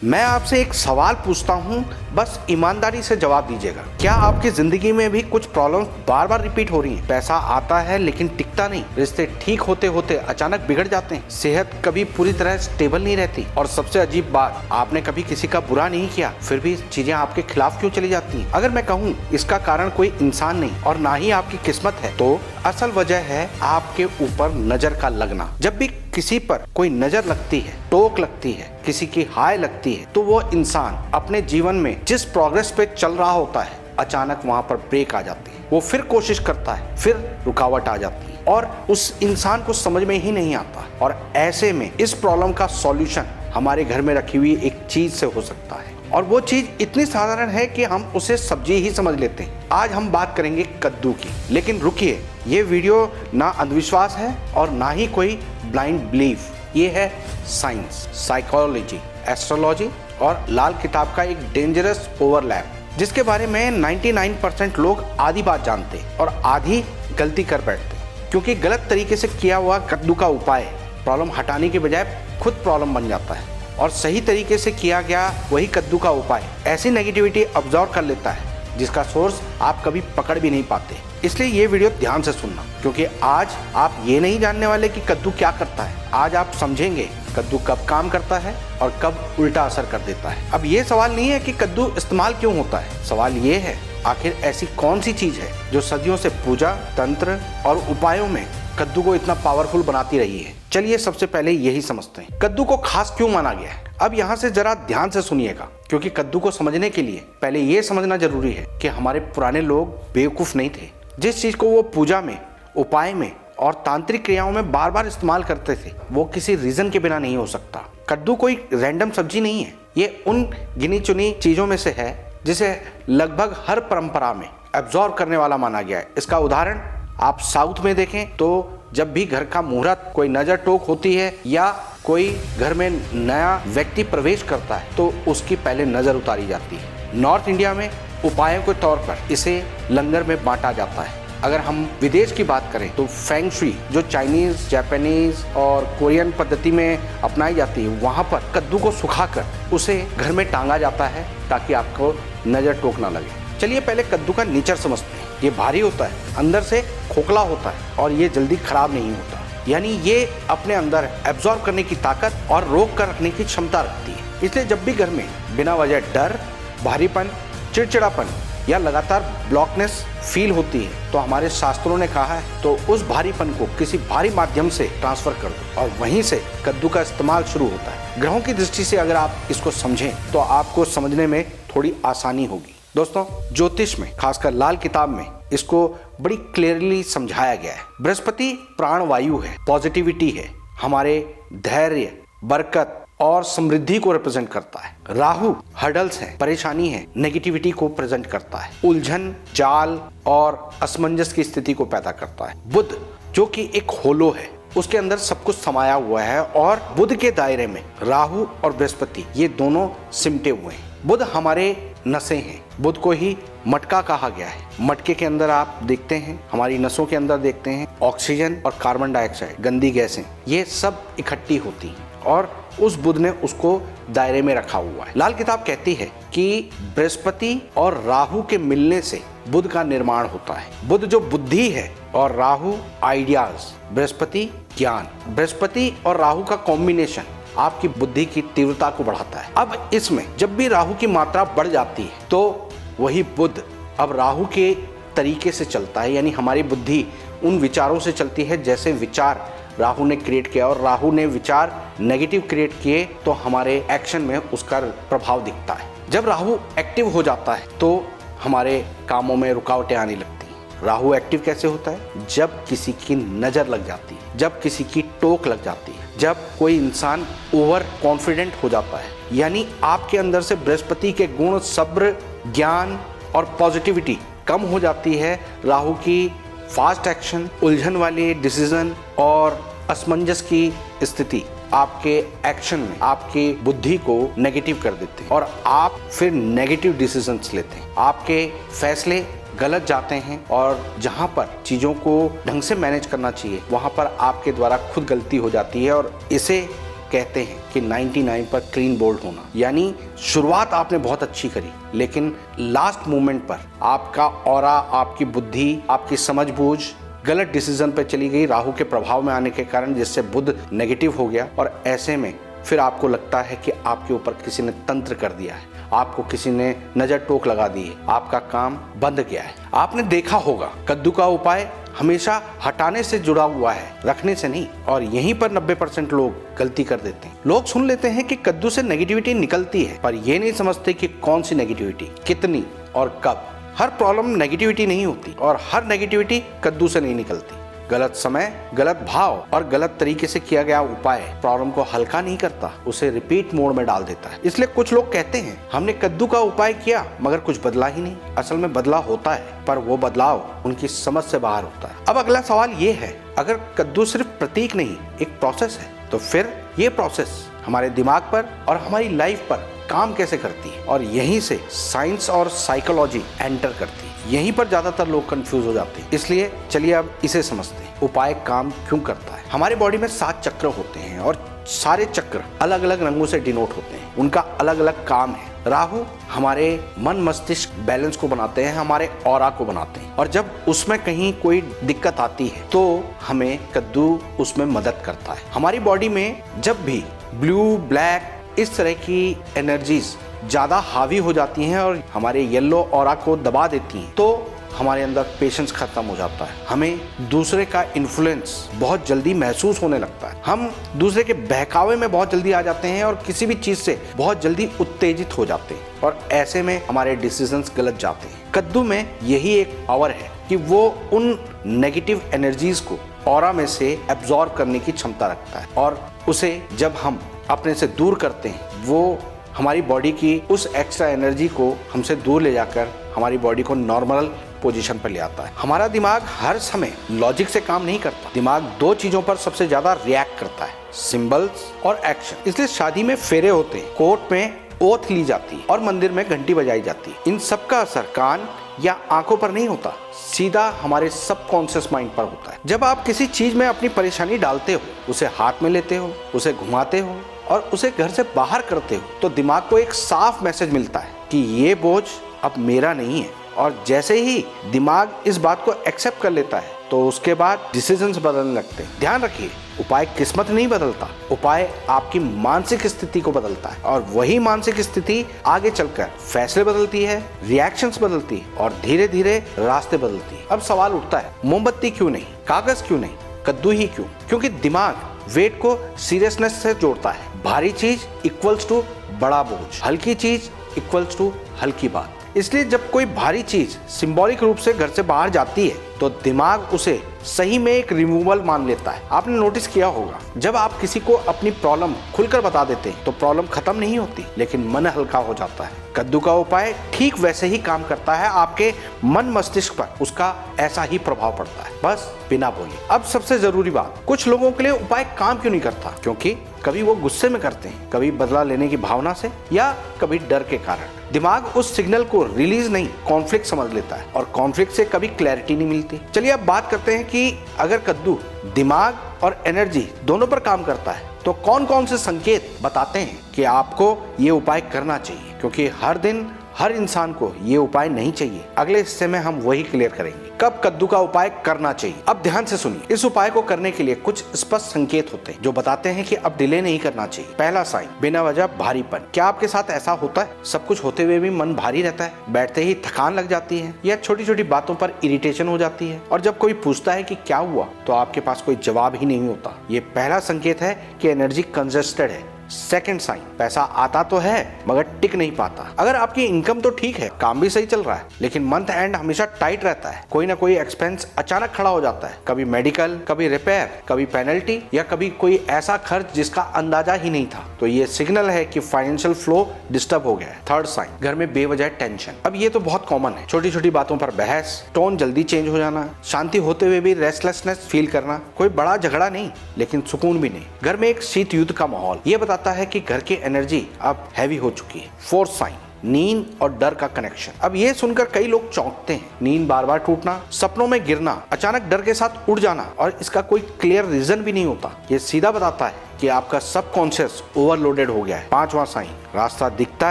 मैं आपसे एक सवाल पूछता हूं, बस ईमानदारी से जवाब दीजिएगा। क्या आपकी जिंदगी में भी कुछ प्रॉब्लम्स बार बार रिपीट हो रही हैं? पैसा आता है लेकिन टिकता नहीं, रिश्ते ठीक होते होते अचानक बिगड़ जाते हैं, सेहत कभी पूरी तरह स्टेबल नहीं रहती, और सबसे अजीब बात, आपने कभी किसी का बुरा नहीं किया फिर भी चीजें आपके खिलाफ क्यों चली जाती हैं? अगर मैं कहूँ इसका कारण कोई इंसान नहीं और ना ही आपकी किस्मत है, तो असल वजह है आपके ऊपर नजर का लगना। जब भी किसी पर कोई नजर लगती है, टोक लगती है, किसी की हाय लगती है, तो वो इंसान अपने जीवन में जिस प्रोग्रेस पे चल रहा होता है, अचानक वहां पर ब्रेक आ जाती है। वो फिर कोशिश करता है, फिर रुकावट आ जाती है और उस इंसान को समझ में ही नहीं आता। और ऐसे में इस प्रॉब्लम का सॉल्यूशन हमारे घर में रखी हुई एक चीज से हो सकता है, और वो चीज इतनी साधारण है कि हम उसे सब्जी ही समझ लेते हैं। आज हम बात करेंगे कद्दू की, लेकिन रुकिए, ये वीडियो ना अंधविश्वास है और ना ही कोई ब्लाइंड बिलीफ। ये है साइंस, साइकोलॉजी, एस्ट्रोलॉजी और लाल किताब का एक डेंजरस ओवरलैप, जिसके बारे में 99% लोग आधी बात जानते और आधी गलती कर बैठते, क्योंकि गलत तरीके से किया हुआ कद्दू का उपाय प्रॉब्लम हटाने के बजाय खुद प्रॉब्लम बन जाता है, और सही तरीके से किया गया वही कद्दू का उपाय ऐसी नेगेटिविटी अब्जॉर्व कर लेता है जिसका सोर्स आप कभी पकड़ भी नहीं पाते। इसलिए ये वीडियो ध्यान से सुनना, क्योंकि आज आप ये नहीं जानने वाले कि कद्दू क्या करता है, आज आप समझेंगे कद्दू कब काम करता है और कब उल्टा असर कर देता है। अब ये सवाल नहीं है कि कद्दू इस्तेमाल क्यों होता है, सवाल ये है आखिर ऐसी कौन सी चीज है जो सदियों से पूजा, तंत्र और उपायों में कद्दू को इतना पावरफुल बनाती रही है। चलिए सबसे पहले यही समझते हैं, कद्दू को खास क्यों माना गया है। अब यहाँ से जरा ध्यान से सुनिएगा, क्योंकि कद्दू को समझने के लिए पहले ये समझना जरूरी है कि हमारे पुराने लोग बेवकूफ नहीं थे। जिस चीज को वो पूजा में, उपाय में और तांत्रिक क्रियाओं में बार बार इस्तेमाल करते थे, वो किसी रीजन के बिना नहीं हो सकता। कद्दू कोई रैंडम सब्जी नहीं है, ये उन गिनी चुनी चीजों में से है जिसे लगभग हर परंपरा में एब्जॉर्ब करने वाला माना गया है। इसका उदाहरण आप साउथ में देखें तो जब भी घर का मुहूर्त, कोई नजर टोक होती है या कोई घर में नया व्यक्ति प्रवेश करता है, तो उसकी पहले नजर उतारी जाती है। नॉर्थ इंडिया में उपायों के तौर पर इसे लंगर में बांटा जाता है। अगर हम विदेश की बात करें तो फेंग शुई, जो चाइनीज, जापानीज और कोरियन पद्धति में अपनाई जाती है, वहाँ पर कद्दू को सुखाकर उसे घर में टांगा जाता है ताकि आपको नजर टोक ना लगे। चलिए पहले कद्दू का नेचर समझते हैं। ये भारी होता है, अंदर से खोखला होता है और ये जल्दी खराब नहीं होता, यानी ये अपने अंदर एब्जॉर्ब करने की ताकत और रोक कर रखने की क्षमता रखती है। इसलिए जब भी घर में बिना वजह डर, भारीपन, चिड़चिड़ापन या लगातार ब्लॉकनेस फील होती है, तो हमारे शास्त्रों ने कहा है तो उस भारीपन को किसी भारी माध्यम से ट्रांसफर कर दो, और वहीं से कद्दू का इस्तेमाल शुरू होता है। ग्रहों की दृष्टि से अगर आप इसको समझें तो आपको समझने में थोड़ी आसानी होगी। दोस्तों, ज्योतिष में, खासकर लाल किताब में, इसको बड़ी क्लियरली समझाया गया है। बृहस्पति प्राणवायु है, पॉजिटिविटी है, हमारे धैर्य, बरकत और समृद्धि को रिप्रेजेंट करता है। राहु हर्डल्स है, परेशानी है, नेगेटिविटी को प्रेजेंट करता है, उलझन, जाल और असमंजस की स्थिति को पैदा करता है। बुध जो कि एक होलो है, उसके अंदर सब कुछ समाया हुआ है, और बुध के दायरे में राहु और बृहस्पति ये दोनों सिमटे हुए हैं। बुध हमारे नसें हैं, बुध को ही मटका कहा गया है। मटके के अंदर आप देखते हैं, हमारी नसों के अंदर देखते हैं, ऑक्सीजन और कार्बन डाइऑक्साइड, गंदी गैसें, ये सब इकट्ठी होती हैं, और उस बुध ने उसको दायरे में रखा हुआ है। लाल किताब कहती है कि बृहस्पति और राहु के मिलने से बुध का निर्माण होता है। बुध जो बुद्धि है और राहु आइडियाज, बृहस्पति ज्ञान। बृहस्पति और राहु का कॉम्बिनेशन आपकी बुद्धि की तीव्रता को बढ़ाता है। अब इसमें जब भी राहु की मात्रा बढ़ जाती है तो वही बुध अब राहु के तरीके से चलता है, यानी हमारी बुद्धि उन विचारों से चलती है जैसे विचार राहु ने क्रिएट किया, और राहु ने विचार नेगेटिव क्रिएट किए तो हमारे एक्शन में उसका प्रभाव दिखता है। जब राहु एक्टिव हो जाता है तो हमारे कामों में रुकावटें आने लगती हैं। राहु एक्टिव कैसे होता है? जब किसी की नज़र लग जाती है, जब किसी की टोक लग जाती है, जब कोई इंसान ओवर कॉन्फिडेंट हो जाता है, यानी आपके अंदर से बृहस्पति के गुण, सब्र, ज्ञान और पॉजिटिविटी कम हो जाती है। राहु की फास्ट एक्शन, उलझन वाले डिसीजन और असमंजस की स्थिति आपके एक्शन में आपकी बुद्धि को नेगेटिव कर देते हैं, और आप फिर नेगेटिव डिसीजंस लेते हैं। आपके फैसले गलत जाते हैं, और जहां पर चीज़ों को ढंग से मैनेज करना चाहिए वहां पर आपके द्वारा खुद गलती हो जाती है, और इसे कहते हैं कि 99 पर क्लीन बोल्ड होना, यानी शुरुआत आपने बहुत अच्छी करी लेकिन लास्ट मोमेंट पर आपका ऑरा, आपकी बुद्धि, आपकी समझबूझ गलत डिसीजन पे चली गई राहु के प्रभाव में आने के कारण, जिससे बुध नेगेटिव हो गया। और ऐसे में फिर आपको लगता है कि आपके ऊपर किसी ने तंत्र कर दिया है, आपको किसी ने नजर टोक लगा दी है, आपका काम बंद गया है। आपने देखा होगा कद्दू का उपाय हमेशा हटाने से जुड़ा हुआ है, रखने से नहीं। और यहीं पर 90% लोग गलती कर देते हैं। लोग सुन लेते हैं कि कद्दू से नेगेटिविटी निकलती है, पर ये नहीं समझते कि कौन सी नेगेटिविटी, कितनी और कब। हर प्रॉब्लम नेगेटिविटी नहीं होती और हर नेगेटिविटी कद्दू से नहीं निकलती। गलत समय, गलत भाव और गलत तरीके से किया गया उपाय प्रॉब्लम को हल्का नहीं करता, उसे रिपीट मोड में डाल देता है। इसलिए कुछ लोग कहते हैं हमने कद्दू का उपाय किया मगर कुछ बदला ही नहीं। असल में बदलाव होता है, पर वो बदलाव उनकी समझ से बाहर होता है। अब अगला सवाल ये है, अगर कद्दू सिर्फ प्रतीक नहीं एक प्रोसेस है, तो फिर ये प्रोसेस हमारे दिमाग पर और हमारी लाइफ पर काम कैसे करती है? और यहीं से साइंस और साइकोलॉजी एंटर करती है। यहीं पर ज्यादातर लोग कंफ्यूज हो जाते हैं। इसलिए चलिए अब इसे समझते हैं, उपाय काम क्यों करता है। हमारे बॉडी में 7 चक्र होते हैं और सारे चक्र अलग अलग रंगों से डिनोट होते हैं, उनका अलग अलग काम है। राहु हमारे मन मस्तिष्क बैलेंस को बनाते हैं, हमारे ऑरा को बनाते हैं, और जब उसमें कहीं कोई दिक्कत आती है तो हमें कद्दू उसमें मदद करता है। हमारी बॉडी में जब भी ब्लू, ब्लैक इस तरह की एनर्जीज ज्यादा हावी हो जाती हैं और हमारे येलो ऑरा को दबा देती हैं, तो हमारे अंदर पेशेंस खत्म हो जाता है। हमें दूसरे का इन्फ्लुएंस बहुत जल्दी महसूस होने लगता है। हम दूसरे के बहकावे में बहुत जल्दी आ जाते हैं और किसी भी चीज से बहुत जल्दी उत्तेजित हो जाते हैं, और ऐसे में हमारे डिसीजंस गलत जाते हैं। कद्दू में यही एक पावर है कि वो उन नेगेटिव एनर्जीज को ऑरा में से एब्जॉर्ब करने की क्षमता रखता है, और उसे जब हम अपने से दूर करते हैं, वो हमारी बॉडी की उस एक्स्ट्रा एनर्जी को हमसे दूर ले जाकर हमारी बॉडी को नॉर्मल पोजीशन पर ले आता है। हमारा दिमाग हर समय लॉजिक से काम नहीं करता। दिमाग 2 चीजों पर सबसे ज्यादा रिएक्ट करता है, सिंबल्स और एक्शन। इसलिए शादी में फेरे होते हैं, कोर्ट में ओथ ली जाती है और मंदिर में घंटी बजाई जाती है। इन सब का असर कान या आंखों पर नहीं होता, सीधा हमारे सबकॉन्शियस माइंड पर होता है। जब आप किसी चीज में अपनी परेशानी डालते हो, उसे हाथ में लेते हो, उसे घुमाते हो और उसे घर से बाहर करते हो, तो दिमाग को एक साफ मैसेज मिलता है कि ये बोझ अब मेरा नहीं है। और जैसे ही दिमाग इस बात को एक्सेप्ट कर लेता है, तो उसके बाद डिसीजंस बदलने लगते हैं। ध्यान रखिए, उपाय किस्मत नहीं बदलता, उपाय आपकी मानसिक स्थिति को बदलता है, और वही मानसिक स्थिति आगे चलकर फैसले बदलती है, रिएक्शंस बदलती है और धीरे धीरे रास्ते बदलती है। अब सवाल उठता है, मोमबत्ती क्यों नहीं, कागज क्यों नहीं, कद्दू ही क्यों? क्योंकि दिमाग वेट को सीरियसनेस से जोड़ता है। भारी चीज इक्वल्स टू बड़ा बोझ, हल्की चीज इक्वल्स टू हल्की बात। इसलिए जब कोई भारी चीज सिंबॉलिक रूप से घर से बाहर जाती है, तो दिमाग उसे सही में एक रिमूवल मान लेता है। आपने नोटिस किया होगा, जब आप किसी को अपनी प्रॉब्लम खुलकर बता देते हैं तो प्रॉब्लम खत्म नहीं होती, लेकिन मन हल्का हो जाता है। कद्दू का उपाय ठीक वैसे ही काम करता है, आपके मन मस्तिष्क पर उसका ऐसा ही प्रभाव पड़ता है, बस बिना बोले। अब सबसे जरूरी बात, कुछ लोगों के लिए उपाय काम क्यों नहीं करता? क्योंकि कभी वो गुस्से में करते हैं, कभी बदला लेने की भावना से, या कभी डर के कारण। दिमाग उस सिग्नल को रिलीज नहीं, कॉन्फ्लिक्ट समझ लेता है, और कॉन्फ्लिक्ट से कभी क्लैरिटी नहीं मिलती। चलिए अब बात करते हैं कि अगर कद्दू दिमाग और एनर्जी दोनों पर काम करता है, तो कौन कौन से संकेत बताते हैं कि आपको ये उपाय करना चाहिए? क्योंकि हर दिन हर इंसान को ये उपाय नहीं चाहिए। अगले हिस्से में हम वही क्लियर करेंगे, कब कद्दू का उपाय करना चाहिए। अब ध्यान से सुनिए, इस उपाय को करने के लिए कुछ स्पष्ट संकेत होते हैं जो बताते हैं कि अब डिले नहीं करना चाहिए। पहला साइन, बिना वजह भारीपन। क्या आपके साथ ऐसा होता है? सब कुछ होते हुए भी मन भारी रहता है, बैठते ही थकान लग जाती है, या छोटी छोटी बातों पर इरिटेशन हो जाती है, और जब कोई पूछता है कि क्या हुआ, तो आपके पास कोई जवाब ही नहीं होता। ये पहला संकेत है कि एनर्जी कंजस्टेड है। सेकंड साइन, पैसा आता तो है मगर टिक नहीं पाता। अगर आपकी इनकम तो ठीक है, काम भी सही चल रहा है, लेकिन मंथ एंड हमेशा टाइट रहता है। कोई ना कोई एक्सपेंस अचानक खड़ा हो जाता है, कभी मेडिकल, कभी रिपेयर, कभी पेनल्टी, या कभी कोई ऐसा खर्च जिसका अंदाजा ही नहीं था, तो ये सिग्नल है कि फाइनेंशियल फ्लो डिस्टर्ब हो गया है। थर्ड साइन, घर में बेवजह टेंशन। अब ये तो बहुत कॉमन है, छोटी छोटी बातों पर बहस, टोन जल्दी चेंज हो जाना, शांति होते हुए भी रेस्टलेसनेस फील करना। कोई बड़ा झगड़ा नहीं, लेकिन सुकून भी नहीं। घर में एक शीत युद्ध का माहौल, ये बताता है कि घर की एनर्जी अब हैवी हो चुकी है। फोर्थ साइन, नींद और डर का कनेक्शन। अब ये सुनकर कई लोग चौंकते हैं, नींद बार बार टूटना, सपनों में गिरना, अचानक डर के साथ उड़ जाना, और इसका कोई क्लियर रीजन भी नहीं होता। ये सीधा बताता है कि आपका सबकॉन्शियस ओवरलोडेड हो गया है। 5वां साइन, रास्ता दिखता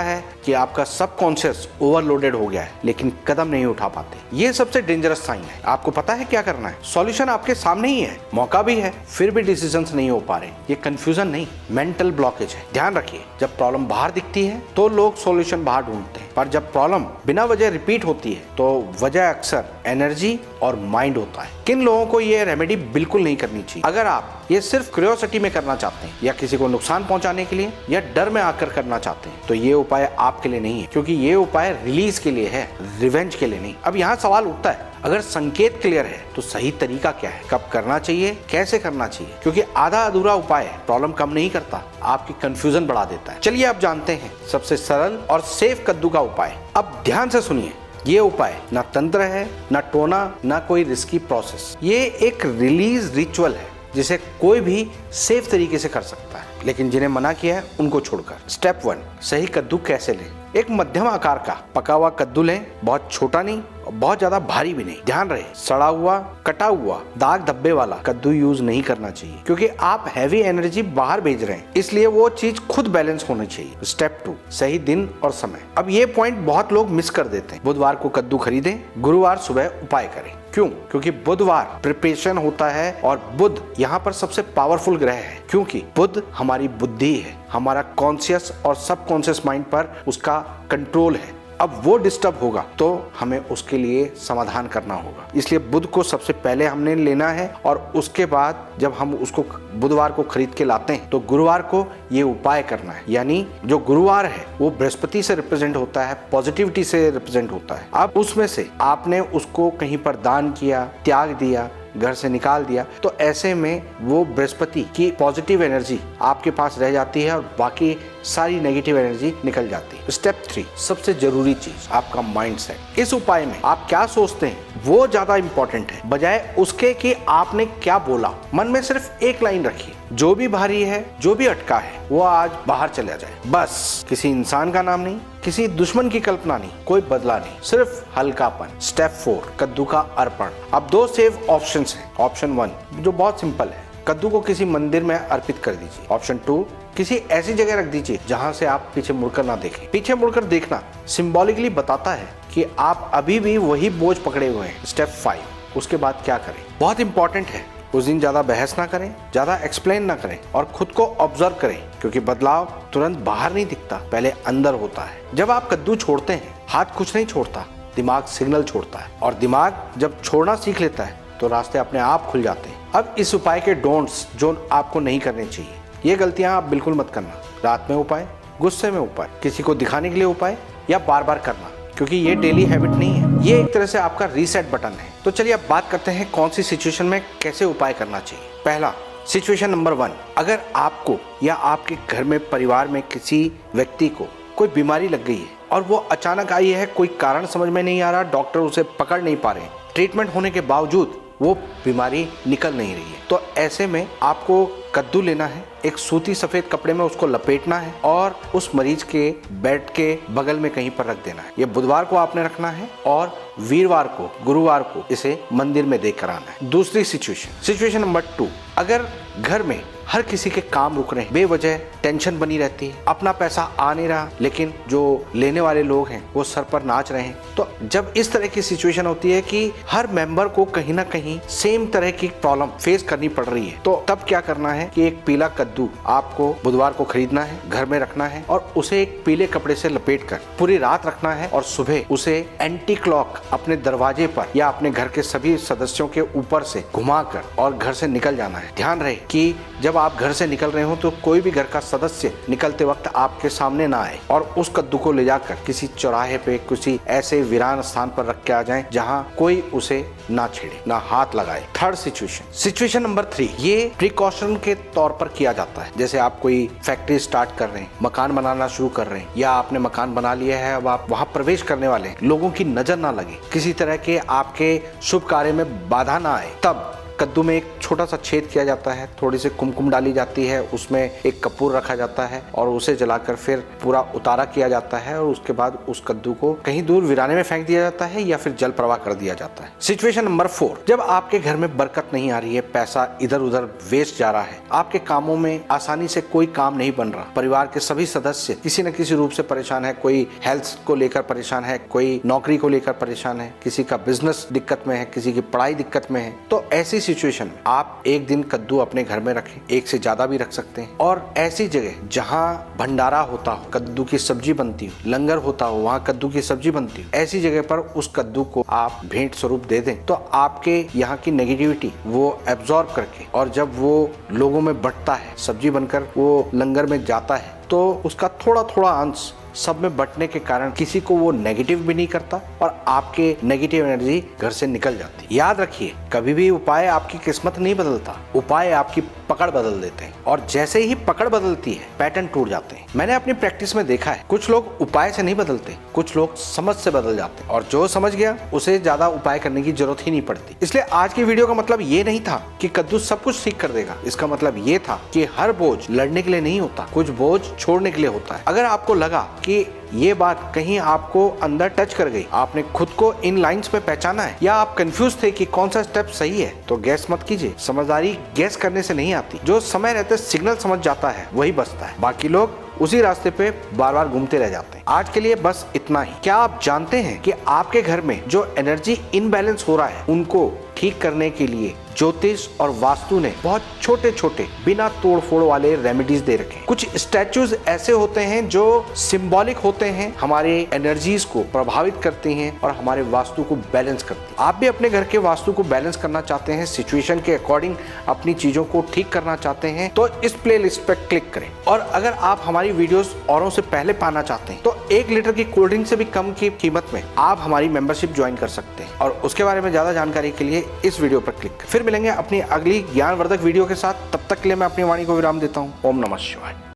है कि आपका सबकॉन्शियस ओवरलोडेड हो गया है लेकिन कदम नहीं उठा पाते। ये सबसे डेंजरस साइन है। आपको पता है क्या करना है, सॉल्यूशन आपके सामने ही है, मौका भी है, फिर भी डिसीजंस नहीं हो पा रहे। ये कंफ्यूजन नहीं, मेंटल ब्लॉकेज है। ध्यान रखिए, जब प्रॉब्लम बाहर दिखती है तो लोग सॉल्यूशन बाहर ढूंढते हैं, पर जब प्रॉब्लम बिना वजह रिपीट होती है तो वजह अक्सर एनर्जी और माइंड होता है। किन लोगों को ये रेमेडी बिल्कुल नहीं करनी चाहिए? अगर आप ये सिर्फ क्यूरियोसिटी में करना चाहते हैं या किसी को नुकसान पहुंचाने के लिए या डर में आकर करना चाहते हैं तो ये उपाय आपके लिए नहीं है, क्योंकि ये उपाय रिलीज के लिए है, रिवेंज के लिए नहीं। अब यहाँ सवाल उठता है, अगर संकेत क्लियर है तो सही तरीका क्या है, कब करना चाहिए, कैसे करना चाहिए? क्योंकि आधा अधूरा उपाय प्रॉब्लम कम नहीं करता, आपकी कंफ्यूजन बढ़ा देता है। चलिए आप जानते हैं सबसे सरल और सेफ कद्दू का उपाय। अब ध्यान से सुनिए, ये उपाय ना तंत्र है, ना टोना, ना कोई रिस्की प्रोसेस। ये एक रिलीज रिचुअल है जिसे कोई भी सेफ तरीके से कर सकता है, लेकिन जिन्हें मना किया है उनको छोड़कर। स्टेप 1, सही कद्दू कैसे लें? एक मध्यम आकार का पका हुआ कद्दू लें, बहुत छोटा नहीं और बहुत ज्यादा भारी भी नहीं। ध्यान रहे, सड़ा हुआ, कटा हुआ, दाग धब्बे वाला कद्दू यूज नहीं करना चाहिए, क्योंकि आप हैवी एनर्जी बाहर भेज रहे हैं, इसलिए वो चीज खुद बैलेंस होनी चाहिए। स्टेप 2, सही दिन और समय। अब ये पॉइंट बहुत लोग मिस कर देते हैं। बुधवार को कद्दू खरीदें, गुरुवार सुबह उपाय करें। क्यों? क्योंकि बुधवार प्रिपरेशन होता है और बुध यहाँ पर सबसे पावरफुल ग्रह है, क्योंकि बुध हमारी बुद्धि है, हमारा कॉन्शियस और सबकॉन्शियस माइंड पर उसका कंट्रोल है। अब वो डिस्टर्ब होगा तो हमें उसके लिए समाधान करना होगा, इसलिए बुध को सबसे पहले हमने लेना है और उसके बाद जब हम उसको बुधवार को खरीद के लाते हैं तो गुरुवार को ये उपाय करना है। यानी जो गुरुवार है वो बृहस्पति से रिप्रेजेंट होता है, पॉजिटिविटी से रिप्रेजेंट होता है। अब उसमें से आपने उसको कहीं पर दान किया, त्याग दिया, घर से निकाल दिया, तो ऐसे में वो बृहस्पति की पॉजिटिव एनर्जी आपके पास रह जाती है और बाकी सारी नेगेटिव एनर्जी निकल जाती है। स्टेप 3, सबसे जरूरी चीज आपका माइंडसेट। इस उपाय में आप क्या सोचते हैं वो ज्यादा इंपॉर्टेंट है, बजाय उसके कि आपने क्या बोला। मन में सिर्फ एक लाइन रखिए, जो भी भारी है, जो भी अटका है, वो आज बाहर चला जाए। बस, किसी इंसान का नाम नहीं, किसी दुश्मन की कल्पना नहीं, कोई बदला नहीं, सिर्फ हल्कापन। स्टेप 4, कद्दू का अर्पण। अब 2 सेफ ऑप्शंस हैं। ऑप्शन 1 जो बहुत सिंपल है, कद्दू को किसी मंदिर में अर्पित कर दीजिए। ऑप्शन 2, किसी ऐसी जगह रख दीजिए जहां से आप पीछे मुड़कर ना देखें। पीछे मुड़कर देखना सिंबॉलिकली बताता है कि आप अभी भी वही बोझ पकड़े हुए हैं। स्टेप 5, उसके बाद क्या करें? बहुत इंपॉर्टेंट है, उस दिन ज्यादा बहस ना करें, ज्यादा एक्सप्लेन ना करें और खुद को ऑब्जर्व करें, क्योंकि बदलाव तुरंत बाहर नहीं दिखता, पहले अंदर होता है। जब आप कद्दू छोड़ते हैं, हाथ कुछ नहीं छोड़ता, दिमाग सिग्नल छोड़ता है, और दिमाग जब छोड़ना सीख लेता है तो रास्ते अपने आप खुल जाते हैं। अब इस उपाय के डोंट्स जो आपको नहीं करने चाहिए, ये गलतियां आप बिल्कुल मत करना। रात में उपाय, गुस्से में उपाय, किसी को दिखाने के लिए उपाय, या बार बार करना, क्योंकि ये डेली हैबिट नहीं है, ये एक तरह से आपका रीसेट बटन है। तो चलिए अब बात करते हैं कौन सी सिचुएशन में कैसे उपाय करना चाहिए। पहला, सिचुएशन नंबर 1, अगर आपको या आपके घर में परिवार में किसी व्यक्ति को कोई बीमारी लग गई है और वो अचानक आई है, कोई कारण समझ में नहीं आ रहा, डॉक्टर उसे पकड़ नहीं पा रहे, ट्रीटमेंट होने के बावजूद वो बीमारी निकल नहीं रही है, तो ऐसे में आपको कद्दू लेना है, एक सूती सफेद कपड़े में उसको लपेटना है और उस मरीज के बेड के बगल में कहीं पर रख देना है। ये बुधवार को आपने रखना है और वीरवार को, गुरुवार को इसे मंदिर में देकर आना है। दूसरी सिचुएशन नंबर 2, अगर घर में हर किसी के काम रुक रहे हैं, बेवजह टेंशन बनी रहती है, अपना पैसा आ नहीं रहा, लेकिन जो लेने वाले लोग हैं वो सर पर नाच रहे हैं, तो जब इस तरह की सिचुएशन होती है कि हर मेंबर को कहीं ना कहीं सेम तरह की प्रॉब्लम फेस करनी पड़ रही है, तो तब क्या करना है कि एक पीला कद्दू आपको बुधवार को खरीदना है, घर में रखना है और उसे एक पीले कपड़े से लपेटकर पूरी रात रखना है और सुबह उसे एंटी क्लॉक अपने दरवाजे पर या अपने घर के सभी सदस्यों के ऊपर से घुमाकर और घर से निकल जाना है। ध्यान रहे कि जब आप घर से निकल रहे हो तो कोई भी घर का सदस्य निकलते वक्त आपके सामने ना आए और उस कद्दू को ले जाकर किसी चौराहे पे, किसी ऐसे वीरान स्थान पर रख के आ जाएं जहां कोई उसे ना छेड़े, ना हाथ लगाए। थर्ड सिचुएशन नंबर 3, ये प्रिकॉशन के तौर पर किया जाता है। जैसे आप कोई फैक्ट्री स्टार्ट कर रहे हैं, मकान बनाना शुरू कर रहे हैं, या आपने मकान बना लिया है, अब आप वहां प्रवेश करने वाले हैं, लोगों की नजर ना लगे, किसी तरह के आपके शुभ कार्य में बाधा ना आए, तब कद्दू में एक छोटा सा छेद किया जाता है, थोड़ी सी कुमकुम डाली जाती है, उसमें एक कपूर रखा जाता है और उसे जलाकर फिर पूरा उतारा किया जाता है और उसके बाद उस कद्दू को कहीं दूर वीराने में फेंक दिया जाता है या फिर जल प्रवाह कर दिया जाता है। सिचुएशन नंबर 4, जब आपके घर में बरकत नहीं आ रही है, पैसा इधर उधर वेस्ट जा रहा है, आपके कामों में आसानी से कोई काम नहीं बन रहा, परिवार के सभी सदस्य किसी न किसी रूप से परेशान है, कोई हेल्थ को लेकर परेशान है, कोई नौकरी को लेकर परेशान है, किसी का बिजनेस दिक्कत में है, किसी की पढ़ाई दिक्कत में है, तो ऐसी सिचुएशन में आप एक दिन कद्दू अपने घर में रखें, एक से ज्यादा भी रख सकते हैं। और ऐसी जगह जहां भंडारा होता हो, कद्दू की सब्जी बनती हो, लंगर होता हो, वहां कद्दू की सब्जी बनती हो, ऐसी जगह पर उस कद्दू को आप भेंट स्वरूप दे दें तो आपके यहाँ की नेगेटिविटी वो एब्जॉर्ब करके और जब वो लोगों में बंटता है, सब्जी बनकर वो लंगर में जाता है, तो उसका थोड़ा थोड़ा अंश सब में बंटने के कारण किसी को वो नेगेटिव भी नहीं करता और आपके नेगेटिव एनर्जी घर से निकल जाती है। याद रखिए, कभी भी उपाय आपकी किस्मत नहीं बदलता, उपाय आपकी पकड़ बदल देते हैं और जैसे ही पकड़ बदलती है पैटर्न टूट जाते हैं। मैंने अपनी प्रैक्टिस में देखा है, कुछ लोग उपाय से नहीं बदलते, कुछ लोग समझ से बदल जाते हैं और जो समझ गया उसे ज्यादा उपाय करने की जरूरत ही नहीं पड़ती। इसलिए आज की वीडियो का मतलब ये नहीं था कि कद्दू सब कुछ ठीक कर देगा, इसका मतलब ये था कि हर बोझ लड़ने के लिए नहीं होता, कुछ बोझ छोड़ने के लिए होता है। अगर आपको लगा कि ये बात कहीं आपको अंदर टच कर गई, आपने खुद को इन लाइंस में पहचाना है या आप कंफ्यूज थे कि कौन सा स्टेप सही है, तो गैस मत कीजिए। समझदारी गैस करने से नहीं आती, जो समय रहते सिग्नल समझ जाता है वही बचता है, बाकी लोग उसी रास्ते पे बार बार घूमते रह जाते हैं। आज के लिए बस इतना ही। क्या आप जानते हैं कि आपके घर में जो एनर्जी इनबैलेंस हो रहा है उनको ठीक करने के लिए ज्योतिष और वास्तु ने बहुत छोटे छोटे बिना तोड़ फोड़ वाले रेमेडीज दे रखे हैं। कुछ स्टैचूज ऐसे होते हैं जो सिंबॉलिक होते हैं, हमारे एनर्जीज को प्रभावित करते हैं और हमारे वास्तु को बैलेंस करते हैं। आप भी अपने घर के वास्तु को बैलेंस करना चाहते हैं, सिचुएशन के अकॉर्डिंग अपनी चीजों को ठीक करना चाहते हैं, तो इस प्लेलिस्ट पर क्लिक करें। और अगर आप हमारी वीडियोस औरों से पहले पाना चाहते हैं तो 1 लीटर की कोल्ड ड्रिंक से भी कम की कीमत में आप हमारी मेंबरशिप ज्वाइन कर सकते हैं और उसके बारे में ज्यादा जानकारी के लिए इस वीडियो पर क्लिक करें। फिर मिलेंगे अपनी अगली ज्ञानवर्धक वीडियो के साथ, तब तक के लिए मैं अपनी वाणी को विराम देता हूँ। ओम नमः शिवाय।